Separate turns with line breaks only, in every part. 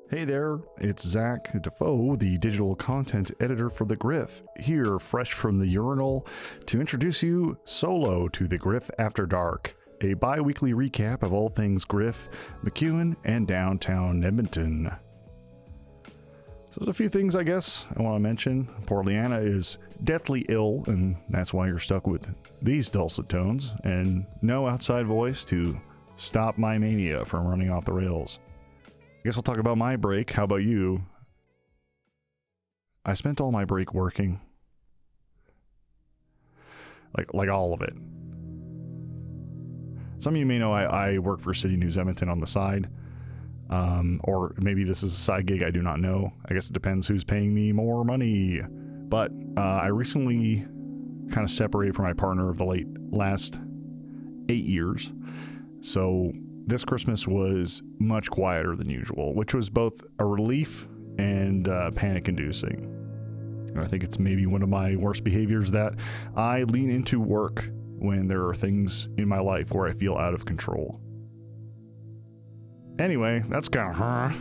Hey there, it's Zach Dafoe, the digital content editor for The Griff, here fresh from the urinal to introduce you solo to the Griff After Dark, a bi-weekly recap of all things Griff, McEwen, and downtown Edmonton. So there's a few things I guess I want to mention. Poor Leanna is deathly ill, and that's why you're stuck with these dulcet tones, and no outside voice to stop my mania from running off the rails. I guess I'll talk about my break. How about you? I spent all my break working. Like all of it. Some of you may know I work for City News Edmonton on the side. Or maybe this is a side gig, I do not know. I guess it depends who's paying me more money. But I recently kind of separated from my partner of the last 8 years. So this Christmas was much quieter than usual, which was both a relief and panic-inducing. I think it's maybe one of my worst behaviors that I lean into work when there are things in my life where I feel out of control. Anyway, that's kind of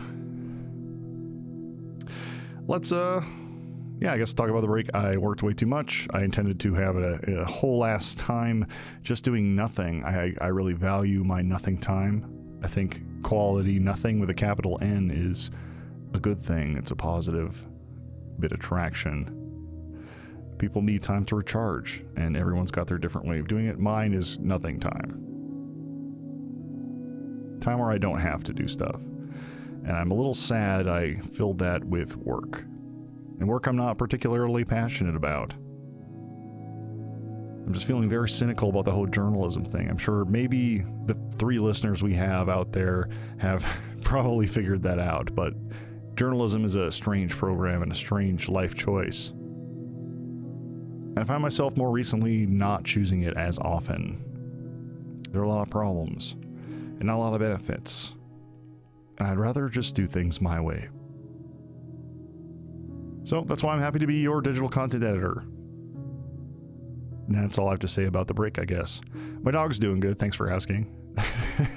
Let's I guess talk about the break. I worked way too much. I intended to have a whole ass time just doing nothing. I really value my nothing time. I think quality nothing with a capital N is a good thing. It's a positive bit of traction. People need time to recharge, and everyone's got their different way of doing it. Mine is nothing time. Time where I don't have to do stuff. And I'm a little sad I filled that with work. And work I'm not particularly passionate about. I'm just feeling very cynical about the whole journalism thing. I'm sure maybe the 3 listeners we have out there have probably figured that out, but journalism is a strange program and a strange life choice. And I find myself more recently not choosing it as often. There are a lot of problems, and not a lot of benefits. And I'd rather just do things my way. So that's why I'm happy to be your digital content editor. And that's all I have to say about the break, I guess. My dog's doing good, thanks for asking.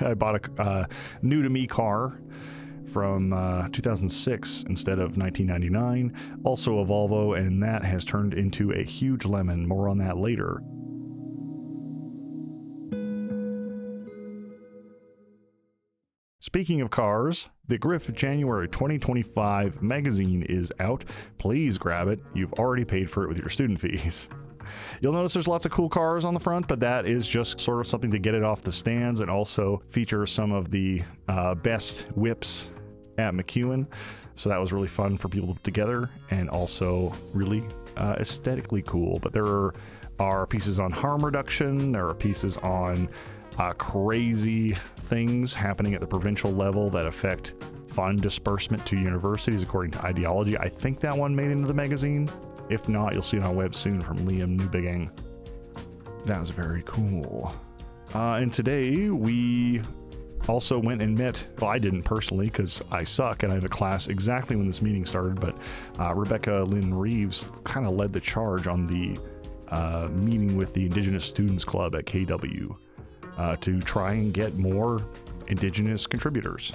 I bought a new-to-me car from 2006 instead of 1999. Also a Volvo, and that has turned into a huge lemon. More on that later. Speaking of cars, the Griff January 2025 magazine is out. Please grab it. You've already paid for it with your student fees. You'll notice there's lots of cool cars on the front, but that is just sort of something to get it off the stands and also feature some of the best whips at McEwen. So that was really fun for people to put together and also really aesthetically cool. But there are pieces on harm reduction. There are pieces on crazy things happening at the provincial level that affect fund disbursement to universities according to ideology. I think that one made into the magazine. If not, you'll see it on web soon from Liam Newbigging. That was very cool. And today we also went and met, well, I didn't personally because I suck and I have a class exactly when this meeting started, but Rebecca Lynn Reeves kind of led the charge on the meeting with the Indigenous Students Club at KW. To try and get more Indigenous contributors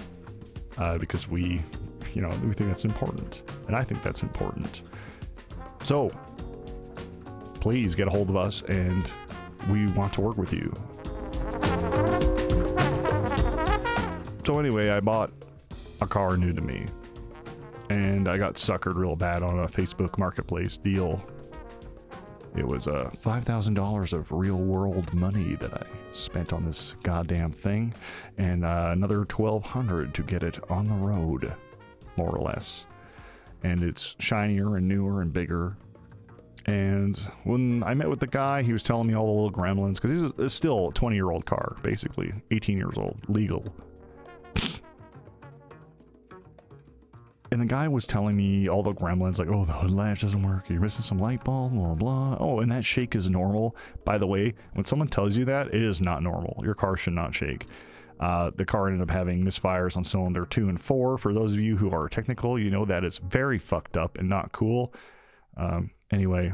because we think that's important, and I think that's important. So please get a hold of us, and we want to work with you. So anyway, I bought a car new to me, and I got suckered real bad on a Facebook Marketplace deal. It was $5,000 of real-world money that I spent on this goddamn thing, and another $1,200 to get it on the road, more or less. And it's shinier and newer and bigger. And when I met with the guy, he was telling me all the little gremlins, because this is still a 20-year-old car, basically, 18 years old, legal. And the guy was telling me all the gremlins, like, oh, the hood latch doesn't work, you're missing some light bulb, blah, blah. Oh, and that shake is normal. By the way, when someone tells you that, it is not normal. Your car should not shake. The car ended up having misfires on cylinder 2 and 4. For those of you who are technical, you know that is very fucked up and not cool. Anyway,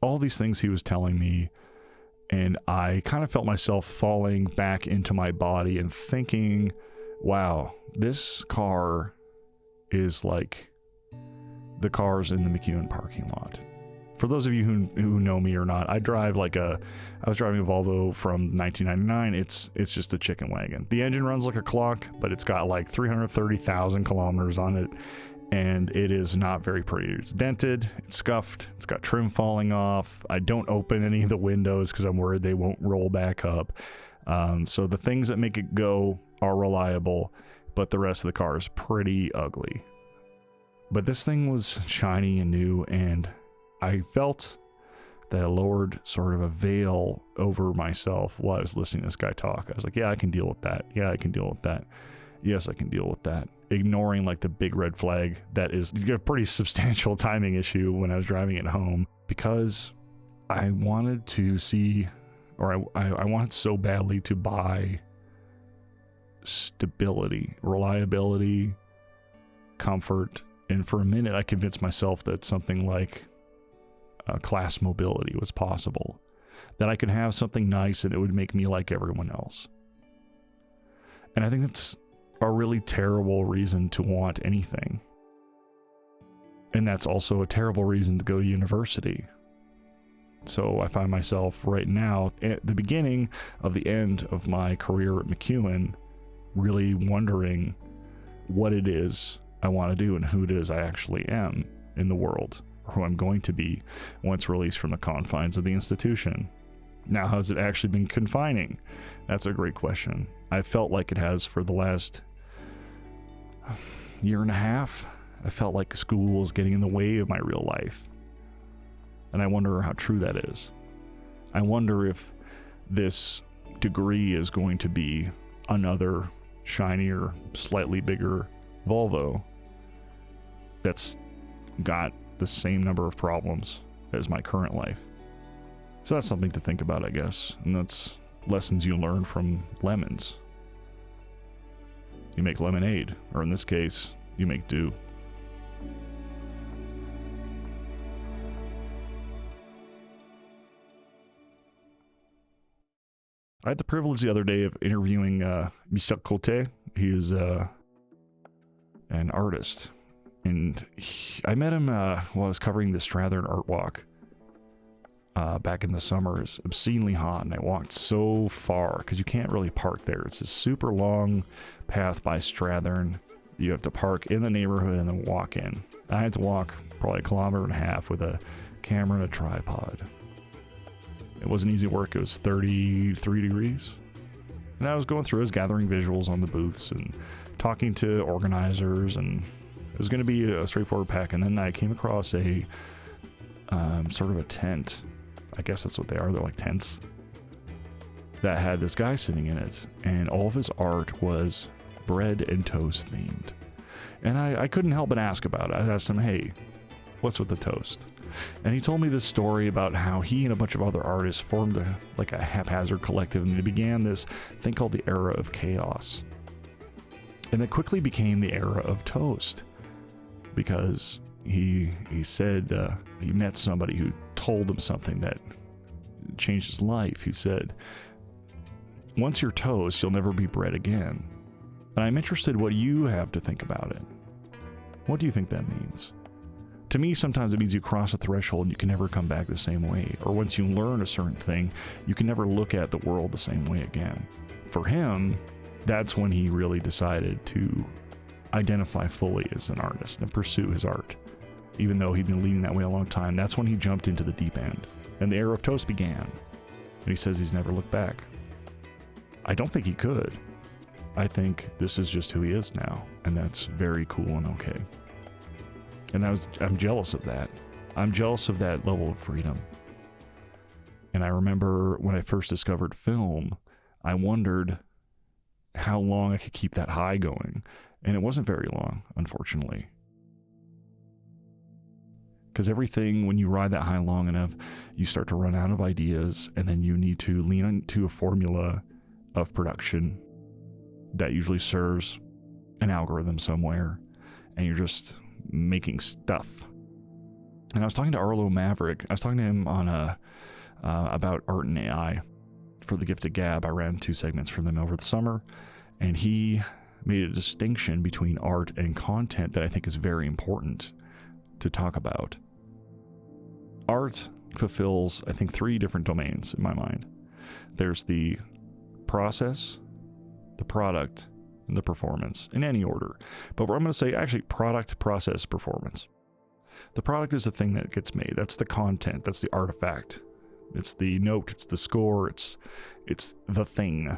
all these things he was telling me, and I kind of felt myself falling back into my body and thinking, wow, this car is like the cars in the McEwen parking lot. For those of you who know me or not, I was driving a Volvo from 1999. It's just a chicken wagon. The engine runs like a clock, but it's got like 330,000 kilometers on it, and it is not very pretty. It's dented, it's scuffed, it's got trim falling off. I don't open any of the windows because I'm worried they won't roll back up. So the things that make it go are reliable, but the rest of the car is pretty ugly. But this thing was shiny and new, and I felt that I lowered sort of a veil over myself while I was listening to this guy talk. I was like, yeah, I can deal with that. Yeah, I can deal with that. Yes, I can deal with that. Ignoring like the big red flag that is a pretty substantial timing issue when I was driving it home, because I wanted to see, or I wanted so badly to buy stability, reliability, comfort. And for a minute, I convinced myself that something like class mobility was possible, that I could have something nice and it would make me like everyone else. And I think that's a really terrible reason to want anything. And that's also a terrible reason to go to university. So I find myself right now at the beginning of the end of my career at McEwen, really wondering what it is I want to do and who it is I actually am in the world, or who I'm going to be once released from the confines of the institution. Now, has it actually been confining? That's a great question. I felt like it has for the last year and a half. I felt like school was getting in the way of my real life. And I wonder how true that is. I wonder if this degree is going to be another shinier, slightly bigger Volvo that's got the same number of problems as my current life. So that's something to think about, I guess. And that's lessons you learn from lemons. You make lemonade, or in this case, you make dew. I had the privilege the other day of interviewing Michel Cote. He is an artist. And I met him while I was covering the Strathern Art Walk back in the summer. It's obscenely hot, and I walked so far because you can't really park there. It's a super long path by Strathern. You have to park in the neighborhood and then walk in. I had to walk probably 1.5 kilometers with a camera and a tripod. It wasn't easy work. It was 33 degrees. And I was going through, I was gathering visuals on the booths and talking to organizers, and it was going to be a straightforward pack. And then I came across a sort of a tent. I guess that's what they are. They're like tents that had this guy sitting in it, and all of his art was bread and toast themed. And I couldn't help but ask about it. I asked him, hey, what's with the toast? And he told me this story about how he and a bunch of other artists formed a haphazard collective, and they began this thing called the era of chaos. And it quickly became the era of toast, because he said he met somebody who told him something that changed his life. He said, once you're toast, you'll never be bread again. And I'm interested what you have to think about it. What do you think that means? To me, sometimes it means you cross a threshold and you can never come back the same way. Or once you learn a certain thing, you can never look at the world the same way again. For him, that's when he really decided to identify fully as an artist and pursue his art. Even though he'd been leading that way a long time, that's when he jumped into the deep end. And the era of toast began. And he says he's never looked back. I don't think he could. I think this is just who he is now. And that's very cool and okay. And I'm jealous of that. I'm jealous of that level of freedom. And I remember when I first discovered film, I wondered how long I could keep that high going. And it wasn't very long, unfortunately. Because everything, when you ride that high long enough, you start to run out of ideas, and then you need to lean into a formula of production that usually serves an algorithm somewhere, and you're just making stuff. And I was talking to Arlo Maverick. I was talking to him on about art and AI for the Gift of Gab. I ran 2 segments for them over the summer, and he made a distinction between art and content that I think is very important to talk about. Art fulfills, I think, 3 different domains in my mind. There's the process, the product, and the performance, in any order. But I'm going to say actually product, process, performance. The product is the thing that gets made. That's the content. That's the artifact. It's the note. It's the score. It's the thing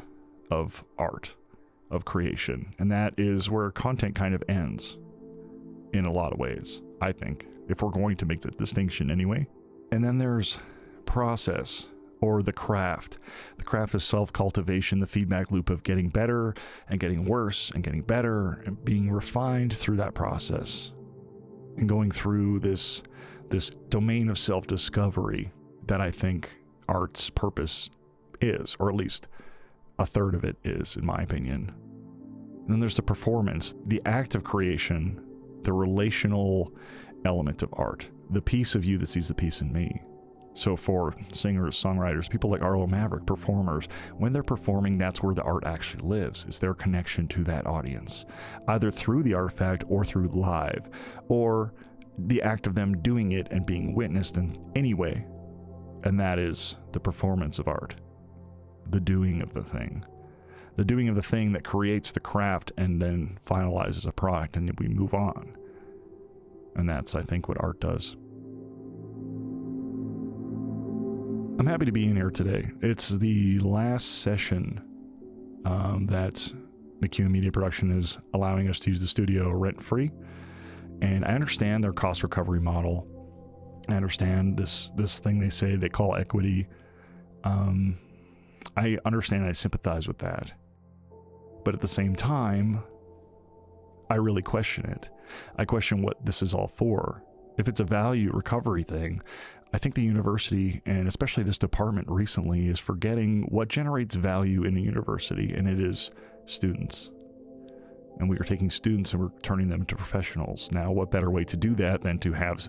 of art, of creation. And that is where content kind of ends in a lot of ways, I think, if we're going to make the distinction anyway. And then there's process, or the craft. The craft is self-cultivation, the feedback loop of getting better and getting worse and getting better and being refined through that process and going through this domain of self-discovery that I think art's purpose is, or at least a third of it is, in my opinion. And then there's the performance, the act of creation, the relational element of art, the piece of you that sees the piece in me. So for singers, songwriters, people like Arlo Maverick, performers, when they're performing, that's where the art actually lives. It's their connection to that audience, either through the artifact or through live, or the act of them doing it and being witnessed in any way. And that is the performance of art, the doing of the thing. The doing of the thing that creates the craft and then finalizes a product, and then we move on. And that's, I think, what art does. I'm happy to be in here today. It's the last session that McEwen Media Production is allowing us to use the studio rent-free. And I understand their cost recovery model. I understand this thing they say they call equity. I understand, I sympathize with that. But at the same time, I really question it. I question what this is all for. If it's a value recovery thing, I think the university, and especially this department recently, is forgetting what generates value in a university, and it is students. And we are taking students and we're turning them into professionals. Now, what better way to do that than to have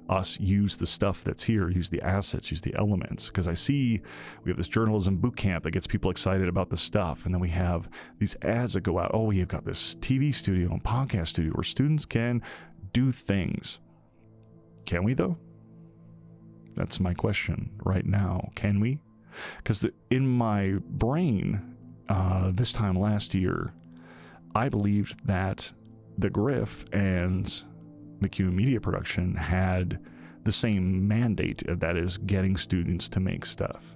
us use the stuff that's here, use the assets, use the elements? Because I see we have this journalism boot camp that gets people excited about the stuff, and then we have these ads that go out. Oh, we've got this TV studio and podcast studio where students can do things. Can we, though? That's my question right now. Can we? Because in my brain, this time last year, I believed that the Griff and McEwen Media Production had the same mandate, that is getting students to make stuff.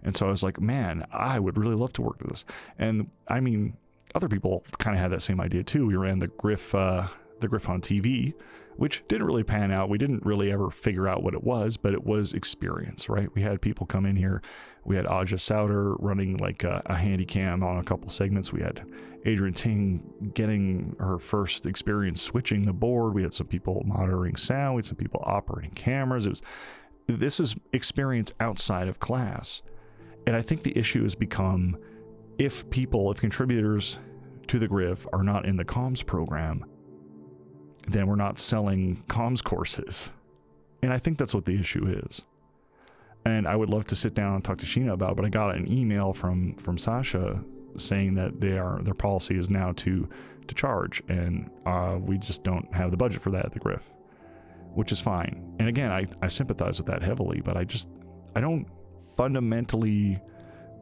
And so I was like, man, I would really love to work with this. And I mean, other people kind of had that same idea too. We ran the Griff on TV, which didn't really pan out. We didn't really ever figure out what it was, but it was experience, right? We had people come in here. We had Aja Souter running like a handy cam on a couple segments. We had Adrian Ting getting her first experience switching the board. We had some people monitoring sound. We had some people operating cameras. This is experience outside of class. And I think the issue has become, if contributors to the Griff are not in the comms program, then we're not selling comms courses. And I think that's what the issue is. And I would love to sit down and talk to Sheena about it, but I got an email from Sasha saying that their policy is now to charge, and we just don't have the budget for that at the Griff, which is fine. And again, I sympathize with that heavily, but I don't fundamentally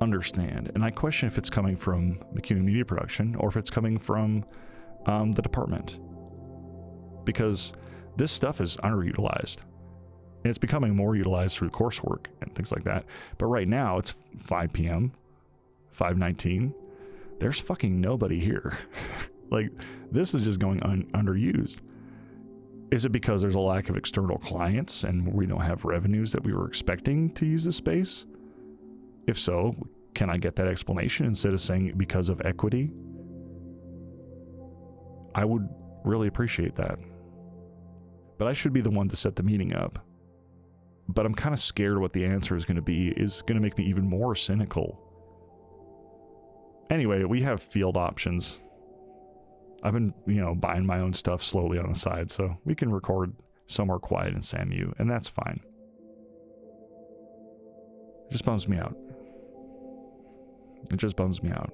understand. And I question if it's coming from McEwen Media Production or if it's coming from the department. Because this stuff is underutilized. And it's becoming more utilized through coursework and things like that. But right now, it's 5 p.m., 5:19. There's fucking nobody here. Like, this is just going underused. Is it because there's a lack of external clients and we don't have revenues that we were expecting to use this space? If so, can I get that explanation instead of saying because of equity? I would really appreciate that. But I should be the one to set the meeting up. But I'm kind of scared what the answer is going to be. Is going to make me even more cynical. Anyway, we have field options. I've been, buying my own stuff slowly on the side, so we can record somewhere quiet in SAMU, and that's fine. It just bums me out. It just bums me out.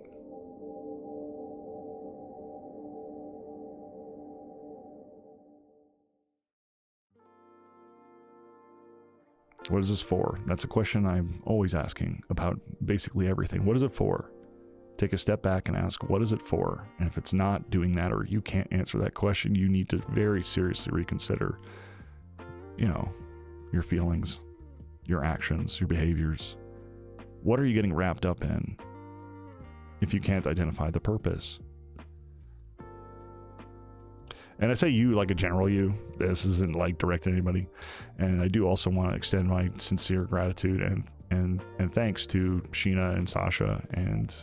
What is this for? That's a question I'm always asking about basically everything. What is it for? Take a step back and ask, what is it for? And if it's not doing that, or you can't answer that question, you need to very seriously reconsider, your feelings, your actions, your behaviors. What are you getting wrapped up in if you can't identify the purpose? And I say you like a general you. This isn't like directed at anybody. And I do also want to extend my sincere gratitude and thanks to Sheena and Sasha and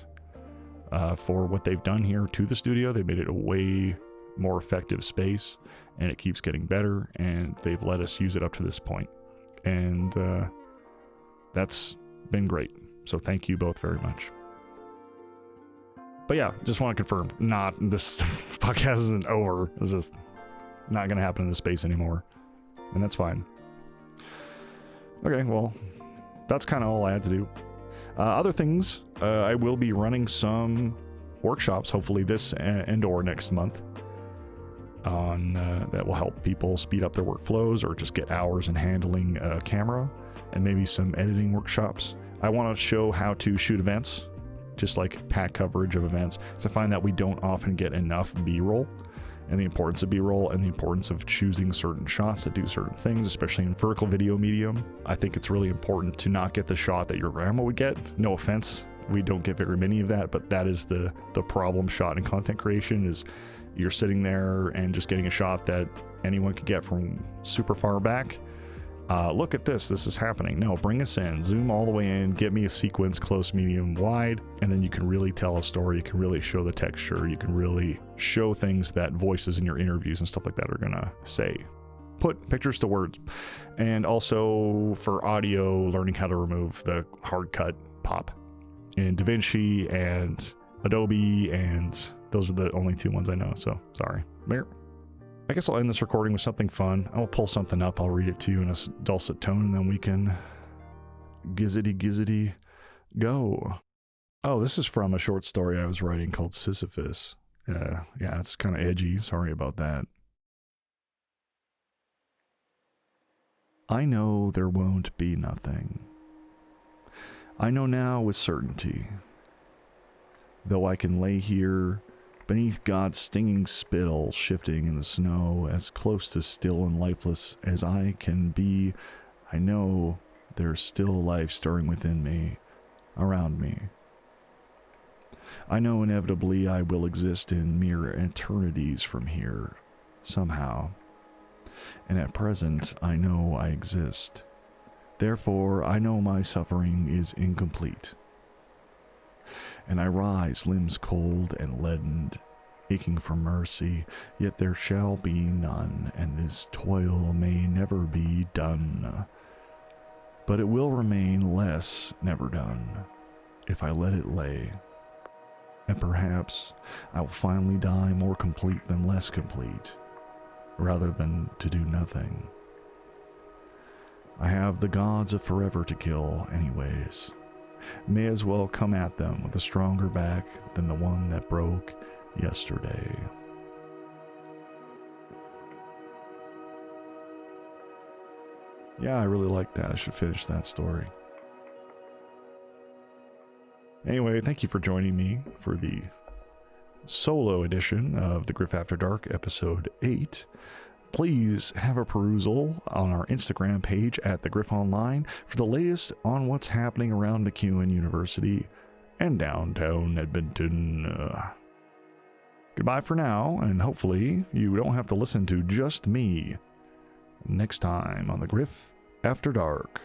for what they've done here to the studio. They made it a way more effective space, and it keeps getting better, and they've let us use it up to this point. And that's been great. So thank you both very much. But yeah, just want to confirm, this podcast isn't over. It's just not going to happen in this space anymore. And that's fine. Okay, well, that's kind of all I had to do. Other things, I will be running some workshops, hopefully this and or next month, on that will help people speed up their workflows or just get hours in handling a camera, and maybe some editing workshops. I want to show how to shoot events, just like pack coverage of events. So I find that we don't often get enough B-roll, and the importance of B-roll and the importance of choosing certain shots that do certain things, especially in vertical video medium. I think it's really important to not get the shot that your grandma would get. No offense, we don't get very many of that, but that is the problem shot in content creation, is you're sitting there and just getting a shot that anyone could get from super far back. Look at this is happening. No, bring us in, zoom all the way in, get me a sequence, close, medium, wide, and then you can really tell a story. You can really show the texture. You can really show things that voices in your interviews and stuff like that are gonna say. Put pictures to words. And also for audio, learning how to remove the hard cut pop in DaVinci and Adobe, and those are the only two ones I know, so sorry. I guess I'll end this recording with something fun. I'll pull something up, I'll read it to you in a dulcet tone, and then we can gizzity go. Oh, this is from a short story I was writing called Sisyphus. Yeah, it's kind of edgy, sorry about that. I know there won't be nothing. I know now with certainty. Though I can lay here beneath God's stinging spittle, shifting in the snow, as close to still and lifeless as I can be, I know there's still life stirring within me, around me. I know inevitably I will exist in mere eternities from here, somehow. And at present, I know I exist. Therefore, I know my suffering is incomplete. And I rise, limbs cold and leadened, aching for mercy, yet there shall be none, and this toil may never be done. But it will remain less never done, if I let it lay. And perhaps I will finally die more complete than less complete, rather than to do nothing. I have the gods of forever to kill anyways. May as well come at them with a stronger back than the one that broke yesterday. Yeah, I really like that. I should finish that story. Anyway, thank you for joining me for the solo edition of the Griff After Dark, episode 8. Please have a perusal on our Instagram page at The Griff Online for the latest on what's happening around MacEwan University and downtown Edmonton. Goodbye for now, and hopefully you don't have to listen to just me next time on The Griff After Dark.